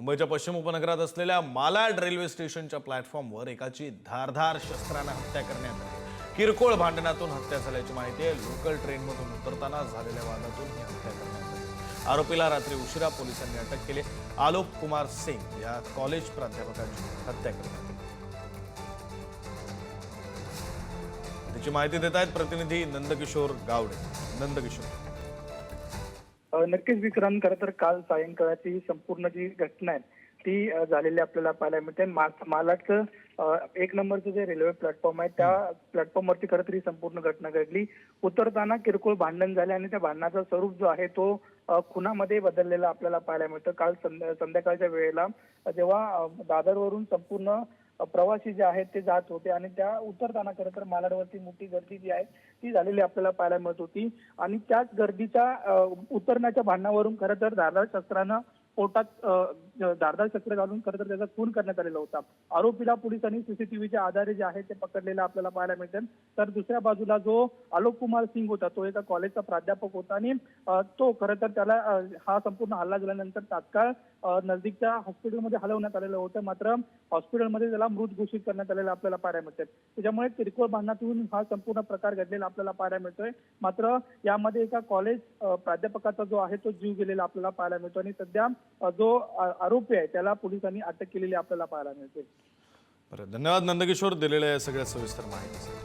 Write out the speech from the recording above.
मुंबईच्या पश्चिम उपनगरात असलेल्या मालाड रेल्वे स्टेशनच्या प्लॅटफॉर्मवर एकाची धारधार शस्त्राने हत्या करण्यात आली। किरकोळ भांडणातून हत्या झाल्याची माहिती आहे। लोकल ट्रेनमधून उतरताना झालेल्या वादातून ही हत्या करण्यात आली। आरोपीला रात्री उशिरा पोलिसांनी अटक केली। आलोक कुमार सिंग या कॉलेज प्राध्यापकाची हत्या करण्यात आली। त्याची माहिती देत आहेत प्रतिनिधी नंदकिशोर गावडे। नंदकिशोर, नक्कीच विक्रांत, खरं तर काल सायंकाळची ही संपूर्ण जी घटना आहे ती झालेली आपल्याला पाहायला मिळते। मालाडचं 1 नंबरचं जे रेल्वे प्लॅटफॉर्म आहे त्या प्लॅटफॉर्मवरती खरं तर ही संपूर्ण घटना घडली। उतरताना किरकोळ भांडण झाले आणि त्या भांडणाचा स्वरूप जो आहे तो खुनामध्ये बदललेला आपल्याला पाहायला मिळतं। काल संध्याकाळच्या वेळेला जेव्हा दादरवरून संपूर्ण प्रवासी जे आहेत ते जात होते आणि त्या उतरताना खरं तर मालाडवरती मोठी गर्दी जी आहे ती झालेली आपल्याला पाहायला मिळत होती आणि त्याच गर्दीच्या उतरण्याच्या भांडणावरून खरं तर धारदार शस्त्रानं पोटात धारदार शस्त्र घालून खरं तर त्याचा खून करण्यात आलेला होता। आरोपीला पोलिसांनी सीसीटीव्हीच्या आधारे जे आहे ते पकडलेलं आपल्याला पाहायला मिळतं। तर दुसऱ्या बाजूला जो आलोक कुमार सिंग होता तो एका कॉलेजचा प्राध्यापक होता आणि तो खरं तर त्याला हा संपूर्ण हल्ला झाल्यानंतर तात्काळ नजदीकच्या हॉस्पिटलमध्ये हलवण्यात आलेलं होतं। मात्र हॉस्पिटलमध्ये त्याला मृत घोषित करण्यात आलेलं आपल्याला पाहायला मिळतं। त्याच्यामुळे किरकोळ भांडणातून हा संपूर्ण प्रकार घडलेला आपल्याला पाहायला मिळतोय। मात्र यामध्ये एका कॉलेज प्राध्यापकाचा जो आहे तो जीव गेलेला आपल्याला पाहायला मिळतो आणि सध्या जो आरोपी आहे त्याला पोलिसांनी अटक केलेली आपल्याला पाहायला मिळते। धन्यवाद नंदकिशोर दिलेल्या सगळ्या सविस्तर माहितीसाठी।